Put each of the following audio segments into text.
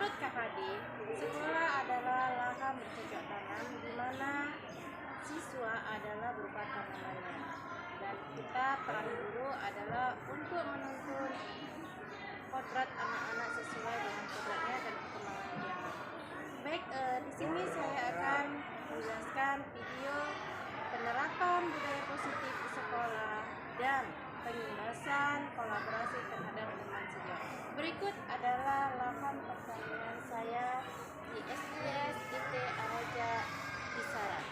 Menurut Kak Hadi, sekolah adalah lahan bercocok tanam di mana siswa adalah berupa tanamannya, dan kita peran guru adalah untuk menuntun kodrat anak-anak sesuai dengan kodratnya dan perkembangannya. Baik, di sini saya akan menjelaskan video penerapan budaya positif di sekolah dan penyelesaian kolaborasi terhadap teman sejauh. Berikut adalah lahan pertanian saya di SDS IT Araja Kisaran.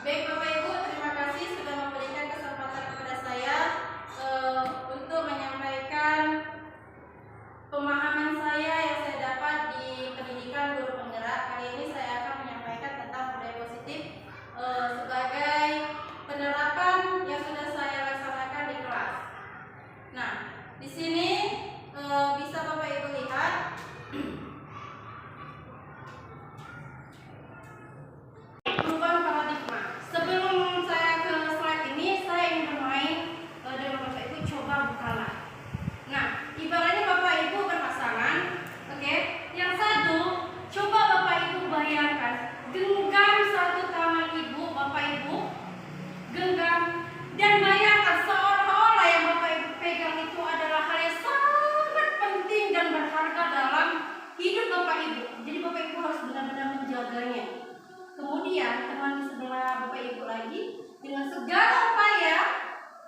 Baik Bapak Ibu, terima kasih sudah memberikan kesempatan kepada saya untuk menyampaikan pemahaman saya yang saya dapat di pendidikan guru penggerak. Kali ini saya akan menyampaikan tentang budaya positif sebagai penerapan yang sudah saya laksanakan di kelas. Nah, di sini bisa Bapak Ibu lihat perubahan paradigma. Sebelum saya ke slide ini, saya ingin bermain dengan Bapak Ibu, coba bukalah. Nah, ibaratnya Bapak Ibu berpasangan, oke? Yang satu, coba Bapak Ibu bayangkan, genggam satu tangan Ibu, Bapak Ibu, genggam, dan bayangkan seolah-olah yang Bapak Ibu pegang itu adalah hal yang sangat penting dan berharga dalam hidup Bapak Ibu. Jadi Bapak Ibu harus benar-benar menjaganya. Kemudian teman di sebelah Bapak Ibu lagi dengan segala upaya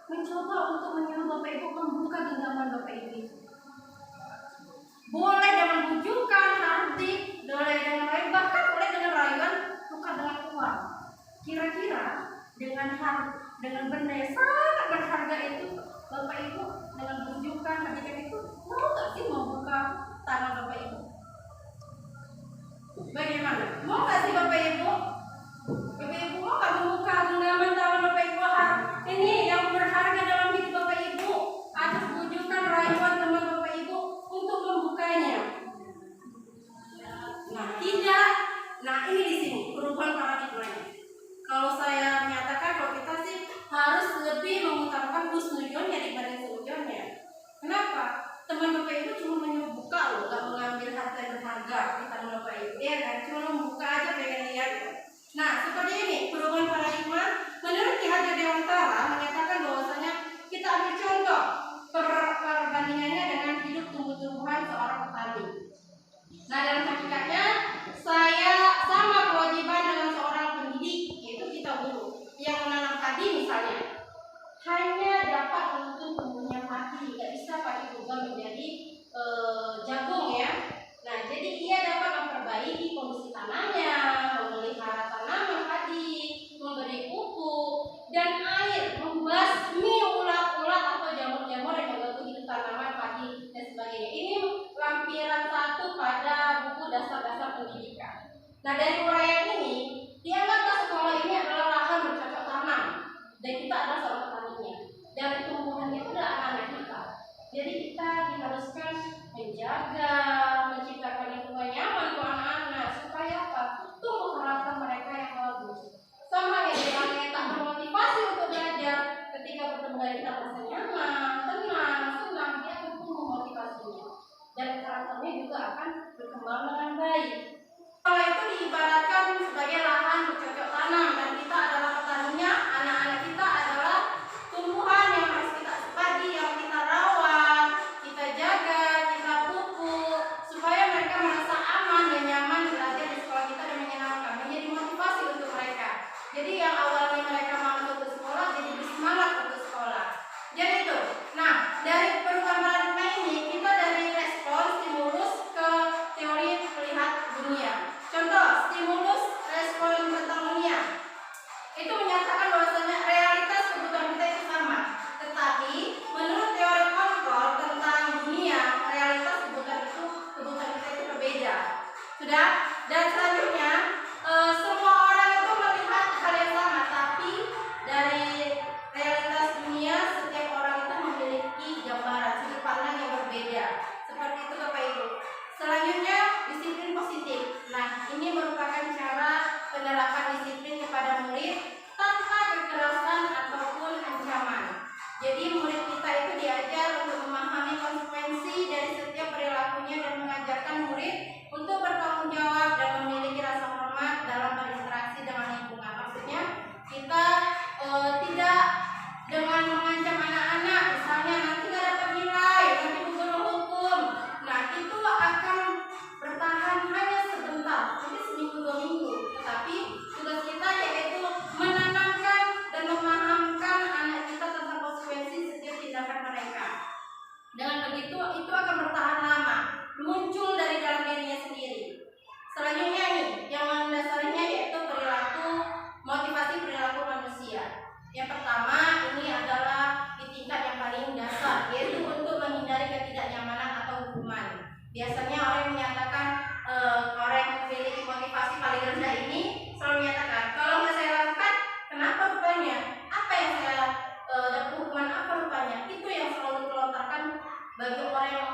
mencoba untuk menyuruh Bapak Ibu membuka genggaman Bapak Ibu. Boleh dengan bujukan, hardik, boleh dengan lain, bahkan boleh dengan rayuan, tukar dengan uang. Kira-kira dengan benda yang sangat berharga itu, Bapak Ibu dengan bujukan, hardikan itu, mau nggak sih membuka tangan Bapak Ibu? Bagaimana? Mau nggak sih Bapak Ibu? Bapak Ibu mau nggak membuka genggaman tangan Bapak Ibu? Ini yang berharga dalam hidup Bapak Ibu, atas bujukan rayuan teman Bapak Ibu untuk membukanya. Nah, tidak. Nah, ini di sini perubahan paradigmanya. Kalau saya menyatakan kalau kita sih harus lebih mengutamakan husnuzonnya dibanding suudzonnya. Kenapa? Teman Bapak Ibu cuma membuka loh, nggak mengambil harta yang berharga di tangan Bapak Ibu, ya kan? Cuma membuka aja, pengen lihat. Nah, seperti ini perubahan paradigma. Menurut Ki Hajar Dewantara menyatakan bahwasanya kita ambil contoh perbandingannya dengan hidup tumbuh-tumbuhan seorang petani. Nah, dalam hakikatnya saya sama kewajiban dengan seorang pendidik, yaitu kita guru yang menanam padi misalnya. Hanya dapat menuntun tumbuhnya padi, tidak bisa padi berubah menjadi jagung ya. Nah, jadi ia dapat memperbaiki kondisi tanahnya, memelihara tanaman padi, memberi pupuk dan air, membasmi ulat-ulat atau jamur-jamur yang mengganggu hidup tanaman padi dan sebagainya. Ini lampiran 1 pada buku dasar-dasar pendidikan. Nah, dari uraian ini dianggaplah sekolah ini adalah lahan bercocok tanam dan kita adalah seorang petaninya, dan tumbuhan itu adalah anak-anak kita. Jadi kita diharuskan menjaga, menciptakan lingkungan nyaman untuk anak-anak supaya apa? Tumbuh karakter mereka yang bagus. Sama yang bilangnya tak bermotivasi untuk belajar, ketika bertemu dengan kita merasa nyaman, tenang, senang, dia akan tumbuh motivasinya dan karakternya juga akan berkembang dengan baik. Sekolah itu diibaratkan sebagai lahan bercocok tanam, dan kita adalah petaninya. Anak-anak kita adalah tumbuhan yang harus kita padi, yang kita rawat, kita jaga, kita pupuk, supaya mereka merasa aman dan nyaman belajar di sekolah kita dan menyenangkan, menjadi motivasi untuk mereka. Jadi yang awalnya mereka malas untuk sekolah jadi bersemangat untuk sekolah. Jadi itu. Nah, dari perubahan paradigma ini kita dari respon stimulus ke teori melihat dunia. Contoh, stimulus respon tentang dunia itu menyatakan bahwasanya realitas kebutuhan kita itu sama, tetapi menurut teori kontrol tentang dunia, realitas kebutuhan kita itu berbeda. Sudah? Dan selanjutnya semua orang itu melihat hal yang sama, tapi dari realitas dunia setiap orang itu memiliki gambaran sudut pandang yang berbeda. Seperti itu Bapak Ibu. Selanjutnya disiplin positif. Nah, ini merupakan cara penerapan disiplin kepada murid tanpa kekerasan ataupun ancaman. Jadi murid kita itu diajar untuk memahami konsekuensi dari setiap perilakunya dan mengajarkan murid untuk bertanggung jawab dan memiliki rasa hormat dalam berinteraksi dengan lingkungan. Maksudnya kita tidak dengan mengancam anak-anak, misalnya nanti nggak dapat nilai, nanti guru hukum. Nah, itu akan bertahan hanya sebentar, mungkin seminggu 2 minggu. Tetapi tugas kita yaitu menanamkan dan memahamkan anak kita tentang konsekuensi setiap tindakan mereka. Dengan begitu, itu akan bertahan lama, muncul dari dalam dirinya sendiri. Selanjutnya nih, yang mendasarinya yaitu motivasi perilaku manusia. Yang pertama ini adalah di tingkat yang paling dasar, yaitu untuk menghindari ketidaknyamanan atau hukuman. Biasanya orang yang menyatakan orang yang memiliki motivasi paling rendah ini selalu menyatakan, kalau nggak saya lakukan, kenapa rupanya? Apa yang saya dapat hukuman apa rupanya? Itu yang selalu dilontarkan bagi orang yang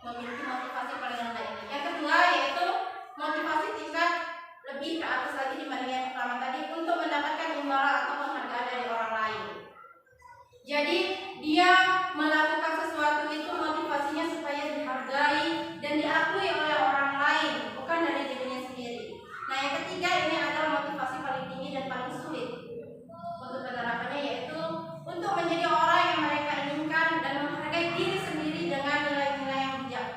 memiliki motivasi paling rendah ini. Yang kedua yaitu motivasi tingkat lebih ke atas lagi dibanding yang pertama tadi, untuk mendapatkan imbalan atau penghargaan dari orang lain. Jadi dia melakukan sesuatu itu motivasinya supaya dihargai dan diakui oleh orang lain, bukan dari dirinya sendiri. Nah, yang ketiga ini adalah motivasi paling tinggi dan paling sulit untuk penerapannya, yaitu untuk menjadi orang yang mereka inginkan dan menghargai diri sendiri dengan nilai-nilai yang bijak.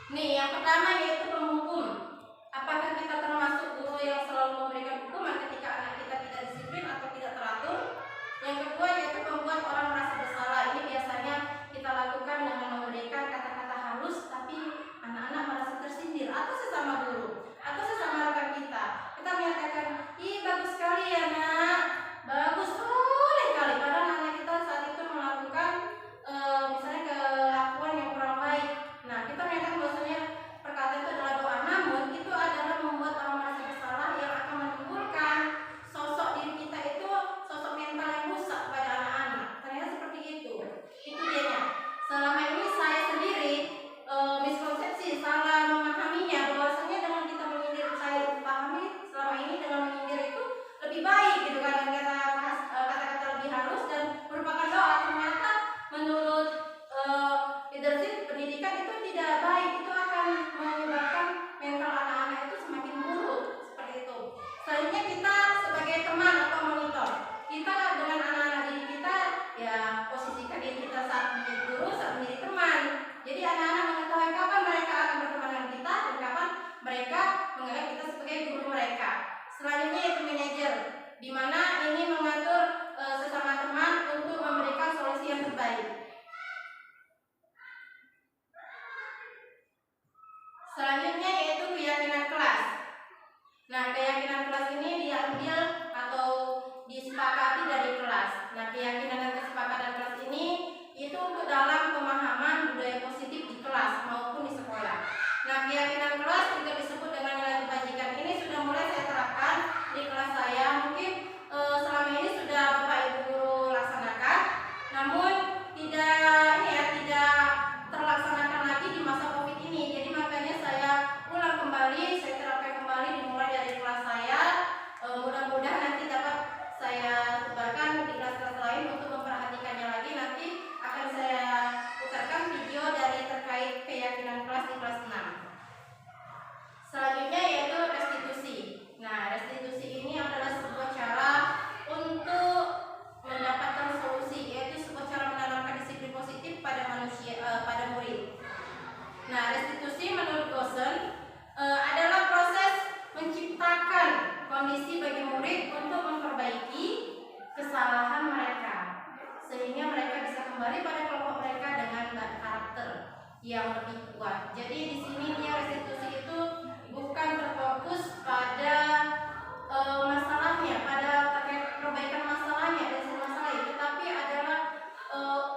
Nih, yang pertama yaitu menghukum. Apakah kita termasuk guru yang selalu memberikan hukuman ketika anak kita tidak disiplin atau tidak teratur? Yang kedua yaitu membuat orang merasa bersalah. Ini biasanya kita lakukan dengan memberikan kata-kata halus, tapi anak-anak merasa tersindir, atau sesama guru, atau sesama rekan kita. Kita menyatakan, ih bagus sekali ya nak, bagus boleh kali. Padahal anak kita saat itu melakukan misalnya kelakuan yang kurang baik. Nah, kita menyatakan bahwasanya perkataan itu adalah doa, namun itu adalah membuat orang merasa bersalah yang akan menimbulkan sosok diri kita itu sosok mental yang rusak pada anak-anak. Ternyata seperti itu. Itu dianya. Selama ini saya sendiri miskonsepsi, salah memahaminya bahwasanya dengan kita menyindir, saya pahami selama ini dengan menyindir itu lebih baik gitu kan, kata-kata lebih halus dan merupakan doa. Ternyata menurut leadership pendidikan itu tidak baik, itu akan menyebabkan mental anak-anak itu semakin buruk seperti itu. Selanjutnya kita sebagai teman atau monitor, kita dengan anak-anak didik kita ya posisikan diri kita saat menjadi guru, saat menjadi teman. Jadi anak-anak mengetahui kapan mereka akan berteman dengan kita dan kapan mereka menganggap kita sebagai guru mereka. Selanjutnya yaitu manajer, di mana ini mengatur sesama teman untuk memberikan solusi yang terbaik. Selanjutnya yaitu keyakinan kelas. Nah, keyakinan kelas ini diambil atau disepakati dari kelas. Nah, keyakinan dan kesepakatan kelas ini itu untuk dalam pemahaman budaya positif di kelas maupun di sekolah. Nah, keyakinan kelas juga disebut dengan nilai kebajikan. Ini sudah mulai saya terapkan di kelas saya. Mungkin selama ini sudah Bapak Ibu guru laksanakan, namun tidak terlaksanakan lagi di masa Covid ini. Jadi makanya saya ulang kembali, saya terapkan kembali dimulai dari kelas saya. Mudah-mudahan nanti dapat saya sebarkan di kelas-kelas lain untuk memperhatikannya lagi. Nanti akan saya putarkan video dari terkait keyakinan kelas di kelas 6. Selanjutnya yaitu restitusi. Nah, restitusi ini adalah sebuah cara untuk mendapatkan solusi, yaitu sebuah cara menanamkan disiplin positif pada manusia, pada murid. Nah, restitusi menurut Gosen adalah proses menciptakan kondisi bagi murid untuk memperbaiki kesalahan mereka, sehingga mereka bisa kembali pada kelompok mereka dengan karakter yang lebih kuat. Jadi di sini dia restitusi itu bukan terfokus pada masalahnya, pada terkait perbaikan masalahnya dan masalah itu, tapi adalah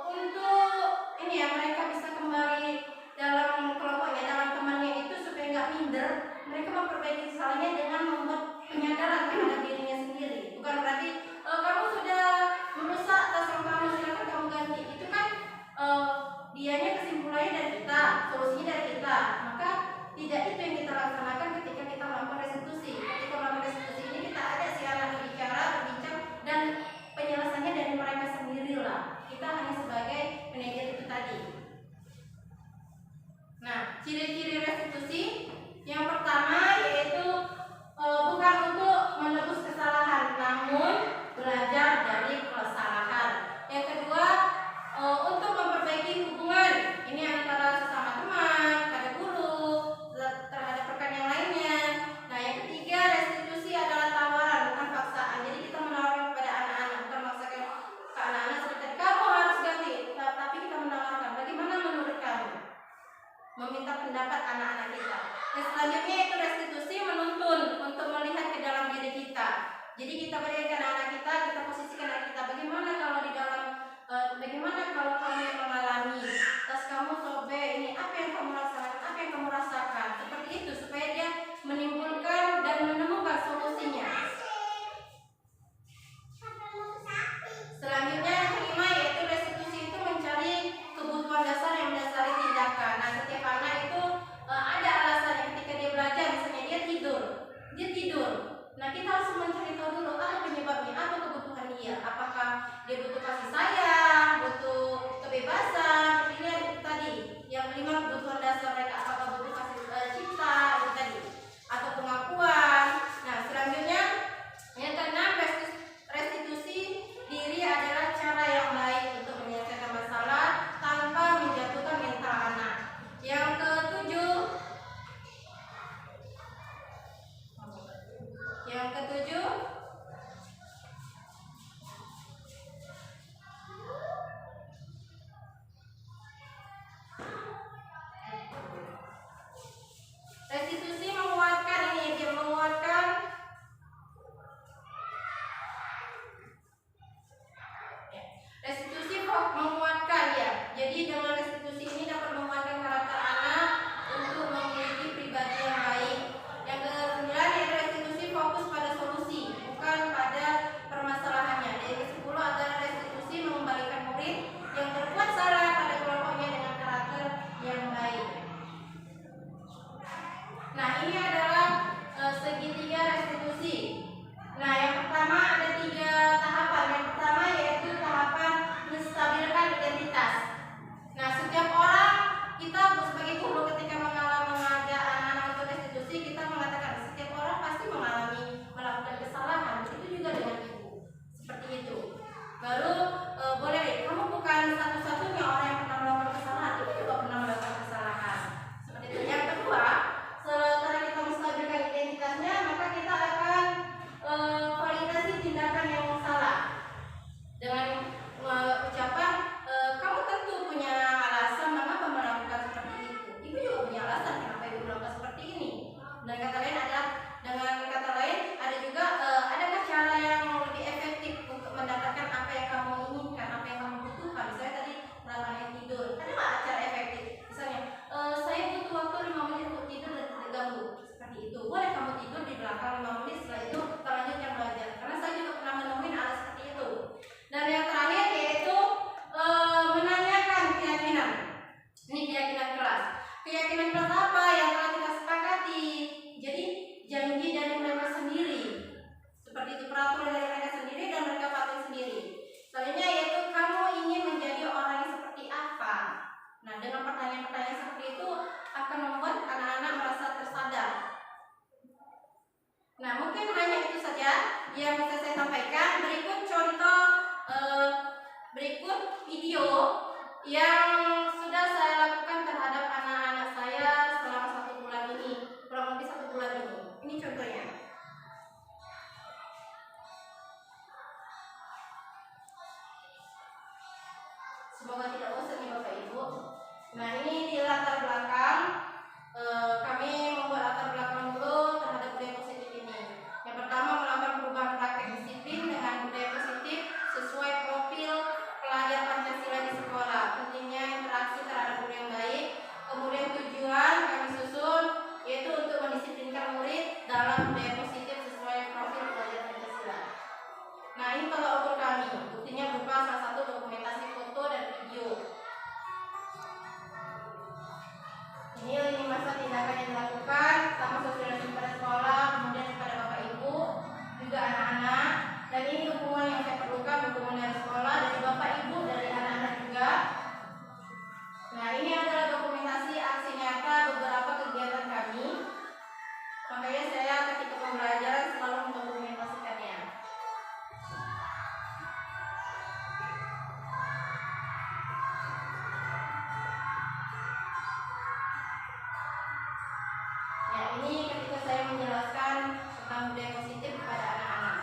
untuk ini ya, mereka bisa kembali dalam kelompoknya, dalam temannya itu supaya nggak minder. Mereka memperbaiki kesalahannya dengan membuat penyadaran terhadap dirinya sendiri. Bukan berarti kamu sudah merusak tas yang kamu, silakan kamu ganti. Itu kan dianya kesimpulannya dari kita, solusinya dari kita. Maka tidak itu yang kita laksanakan ketika kita melakukan restitusi. Ketika melakukan restitusi ini kita ada si anak berbicara, berbincang, dan penyelesaiannya dari mereka sendirilah. Kita hanya sebagai manajer itu tadi. Nah, ciri-ciri restitusi yang pertama yaitu bukan untuk menebus kesalahan, namun belajar dari kesalahan. Yang kedua, untuk memperbaiki hubungan ini antara sesama teman, pada guru, terhadap rekan yang lainnya. Nah, yang ketiga, restitusi adalah tawaran, bukan paksaan. Jadi kita menawarkan kepada anak-anak, bukan memaksakan ke anak-anak seperti kamu harus ganti, tapi kita menawarkan bagaimana menurut kamu, meminta pendapat anak-anak kita. Dan selanjutnya itu restitusi menuntun untuk melihat ke dalam diri kita. Jadi kita berikan anak kita posisikan anak kita, bagaimana kalau di dalam bagaimana kalau kamu yang mengalami tas kamu sobek, ini apa yang kamu laksanakan, apa yang kamu rasakan, seperti itu supaya dia menimbulkan dan menemukan solusinya. Selanjutnya yang kelima yaitu restitusi itu mencari kebutuhan dasar yang mendasari tindakan. Nah, setiap anak itu ada alasannya ketika dia belajar, misalnya dia tidur. Nah, kita harus mencari tahu dulu apa penyebabnya, apa kebutuhan dia. Apakah dia butuh kasih sayang, butuh kebebasan, pilihan tadi. Yang kelima kebutuhan dasar mereka, apakah butuh kasih cinta itu tadi, atau pengakuan. Nah, selanjutnya yang keenam, restitusi diri adalah cara yang baik untuk menyelesaikan masalah tanpa menjatuhkan mental anak. Yang ketujuh, Semoga tidak bosan ya Bapak Ibu. Nah, ini di latar belakang kami membuat latar belakang dulu terhadap budaya positif ini. Yang pertama, melakukan perubahan praktek disiplin dengan budaya positif sesuai profil pelajar Pancasila di sekolah. Pentingnya interaksi terhadap guru yang baik. Kemudian tujuan kami susun yaitu untuk mendisiplinkan murid dalam budaya positif sesuai profil pelajar Pancasila. Nah, ini tolak ukur kami. Buktinya berupa salah satu dokumentasi foto dan video. Ini lini masa tindakan yang dilakukan, pertama sosialisasi pada sekolah, kemudian kepada Bapak Ibu, juga anak-anak. Dan ini dukungan yang saya perlukan, dukungan dari sekolah, dari Bapak Ibu, dari anak-anak juga. Nah, ini adalah dokumentasi aksi nyata beberapa kegiatan kami. Makanya saya ketika pembelajaran selalu mendokumentasikannya. Ya, ini ketika saya menjelaskan tentang budaya positif kepada anak-anak.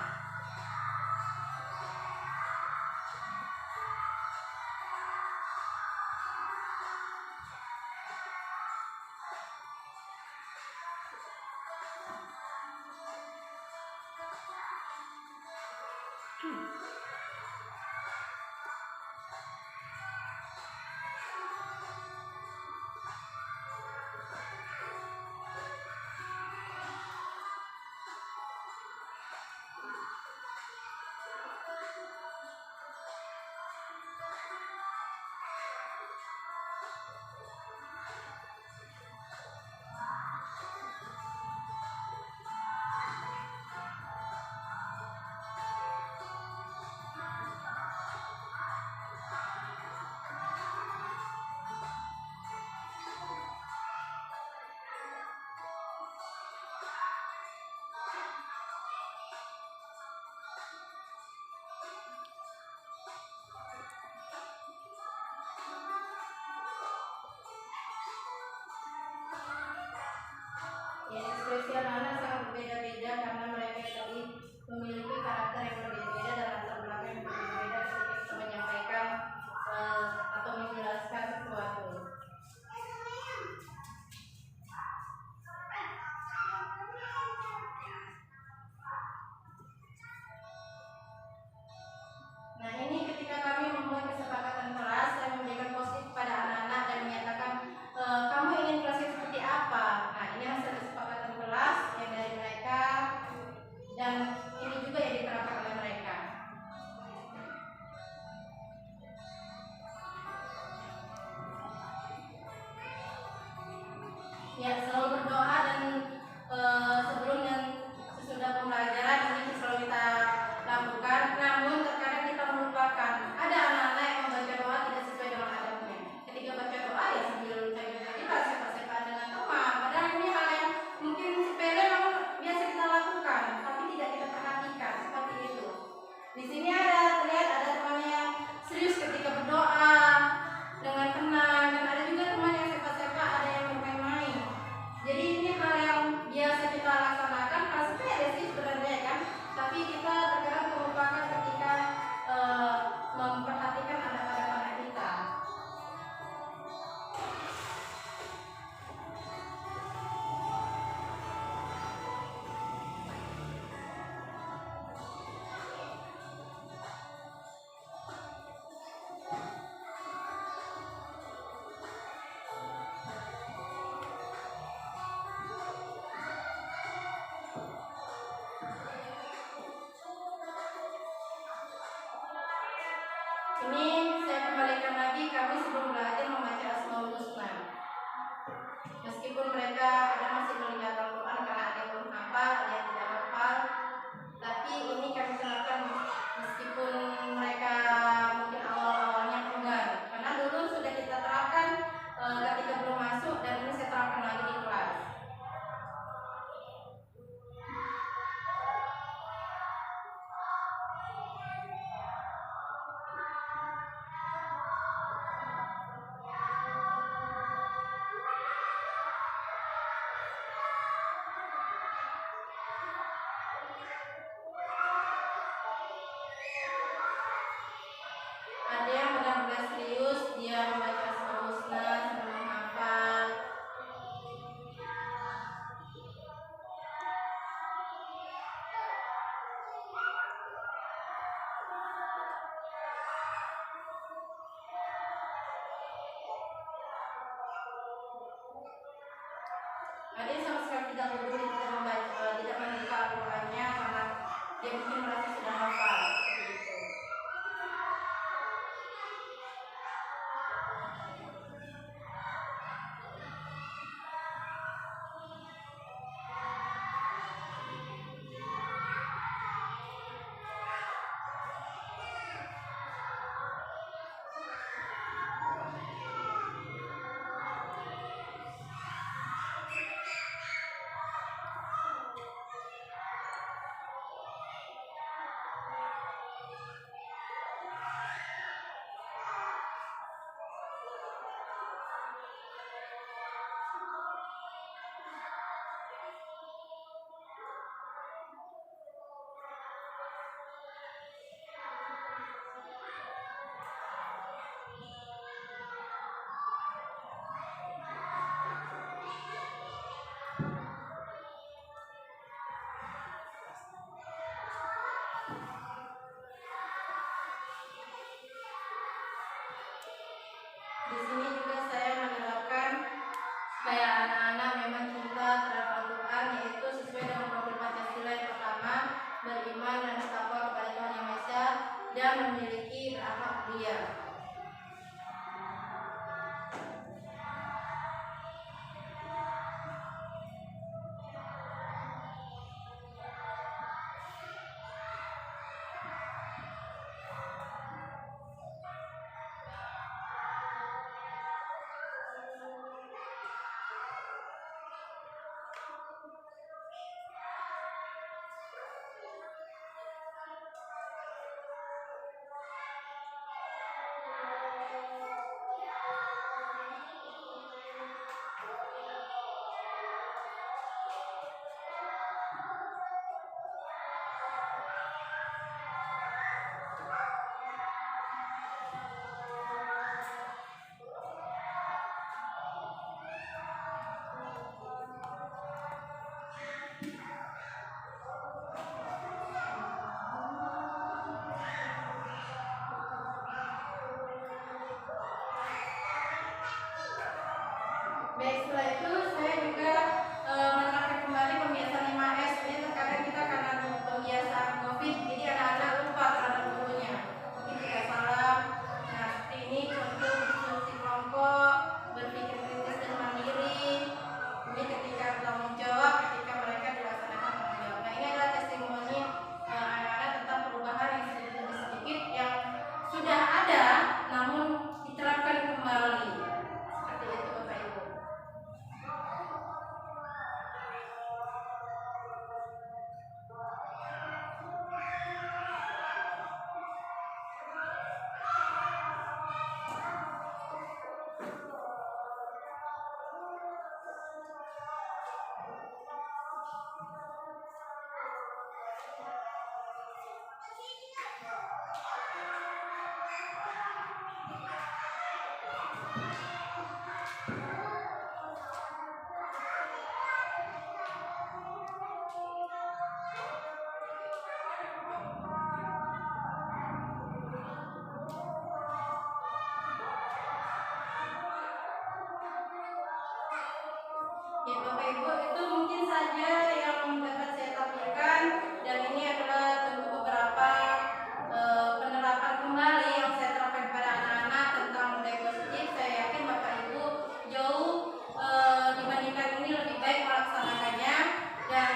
Ada yang sama sekali tidak peduli, tidak membaca, tidak membuka Al-Qur'annya karena dia mungkin merasa sudah hafal. Seperti itu. Di sini juga saya menerapkan supaya anak-anak memang cinta terhadap Al-Quran, yaitu sesuai dengan profil Pancasila yang pertama, beriman dan bertakwa kepada Tuhan Yang Maha Esa dan memiliki berakhlak mulia. Baik, setelah itu saya juga menerapkan kembali pembiasaan 5S. Ini terkadang kita karena pembiasaan COVID, jadi anak-anak lupa terhadap gurunya. Mungkin tidak salam. Nah, seperti ini contoh diskusi kelompok, berpikir kritis dan mandiri. Ini ketika bertanggung jawab, ketika mereka dilaksanakan tanggung jawab. Nah, ini adalah testimoni anak-anak tentang perubahan yang sedikit demi sedikit yang sudah ada, namun diterapkan kembali. Seperti itu, Bapak Ibu. Ya Bapak Ibu, itu mungkin saja yang dapat saya tampilkan, dan ini adalah tentu beberapa penerapan kembali yang saya terapkan kepada anak-anak tentang budaya positif. Saya yakin Bapak Ibu jauh dibandingkan ini lebih baik melaksanakannya, dan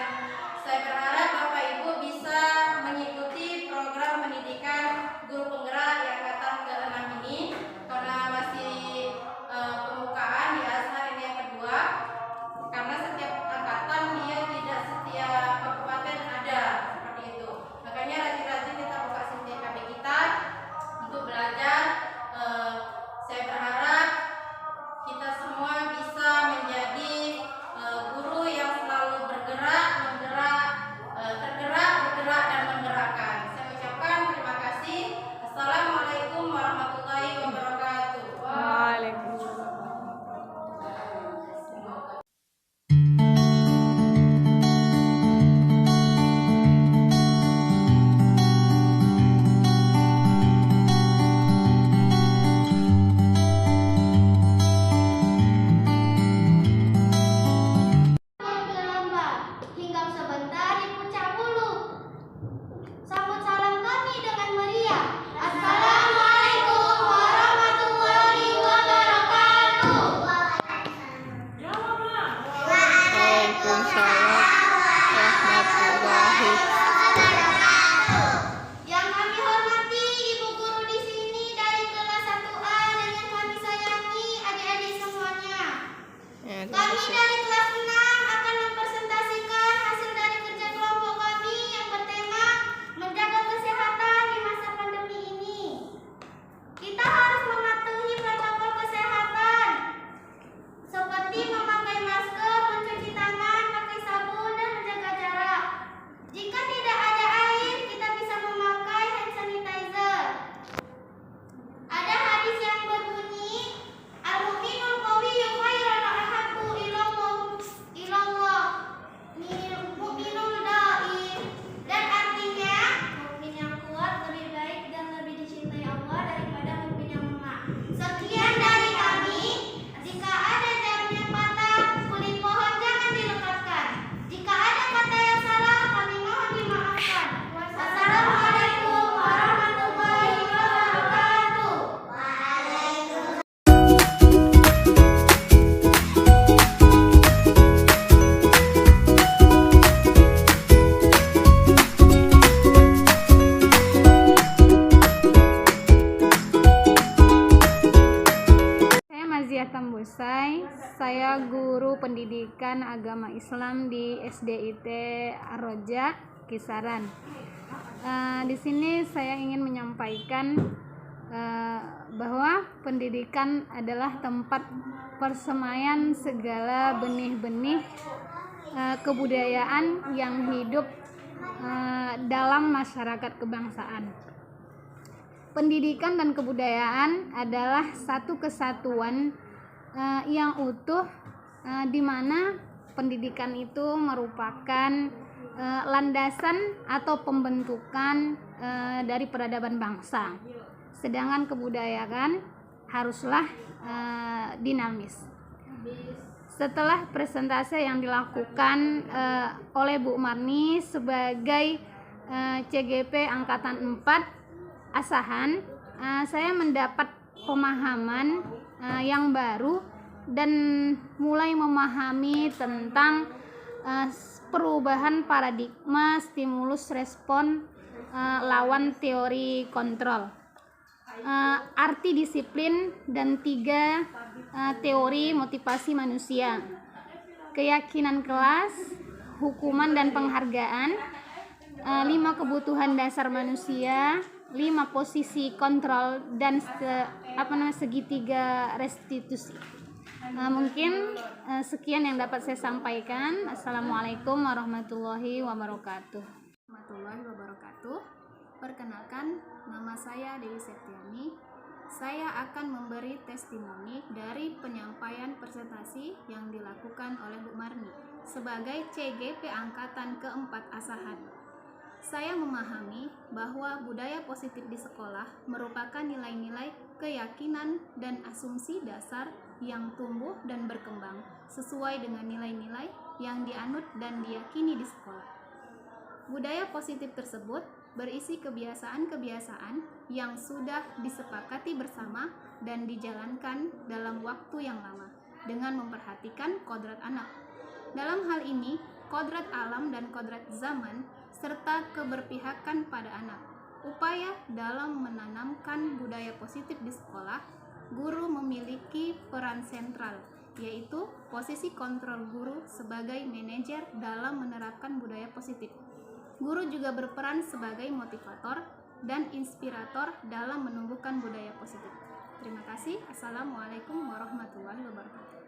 saya berharap Bapak Ibu bisa mengikuti program pendidikan guru penggerak yang angkatan ke-6 ini, karena masih pembukaan di Azhar ini yang kedua. Karena setiap angkatan dia tidak setiap kabupaten ada, seperti itu. Makanya rajin-rajin kita buka SIMTKB kita untuk belajar. Saya berharap kita semua bisa menjadi guru yang selalu bergerak, menggerak saya guru pendidikan agama Islam di SDIT Ar-Roja, Kisaran. Di sini saya ingin menyampaikan bahwa pendidikan adalah tempat persemaian segala benih-benih kebudayaan yang hidup dalam masyarakat kebangsaan. Pendidikan dan kebudayaan adalah satu kesatuan yang utuh, di mana pendidikan itu merupakan landasan atau pembentukan dari peradaban bangsa, sedangkan kebudayaan haruslah dinamis. Setelah presentasi yang dilakukan oleh Bu Marni sebagai CGP Angkatan 4 Asahan, saya mendapat pemahaman yang baru dan mulai memahami tentang perubahan paradigma stimulus respon lawan teori kontrol, arti disiplin, dan 3 teori motivasi manusia, keyakinan kelas, hukuman dan penghargaan, 5 kebutuhan dasar manusia, 5 posisi kontrol, dan segitiga restitusi. Mungkin sekian yang dapat saya sampaikan. Assalamualaikum warahmatullahi wabarakatuh. Perkenalkan, nama saya Dewi Septiani. Saya akan memberi testimoni dari penyampaian presentasi yang dilakukan oleh Bu Marni sebagai CGP Angkatan ke-4 Asahan. Saya memahami bahwa budaya positif di sekolah merupakan nilai-nilai, keyakinan, dan asumsi dasar yang tumbuh dan berkembang sesuai dengan nilai-nilai yang dianut dan diyakini di sekolah. Budaya positif tersebut berisi kebiasaan-kebiasaan yang sudah disepakati bersama dan dijalankan dalam waktu yang lama dengan memperhatikan kodrat anak. Dalam hal ini, kodrat alam dan kodrat zaman serta keberpihakan pada anak. Upaya dalam menanamkan budaya positif di sekolah, guru memiliki peran sentral, yaitu posisi kontrol guru sebagai manajer dalam menerapkan budaya positif. Guru juga berperan sebagai motivator dan inspirator dalam menumbuhkan budaya positif. Terima kasih. Assalamualaikum warahmatullahi wabarakatuh.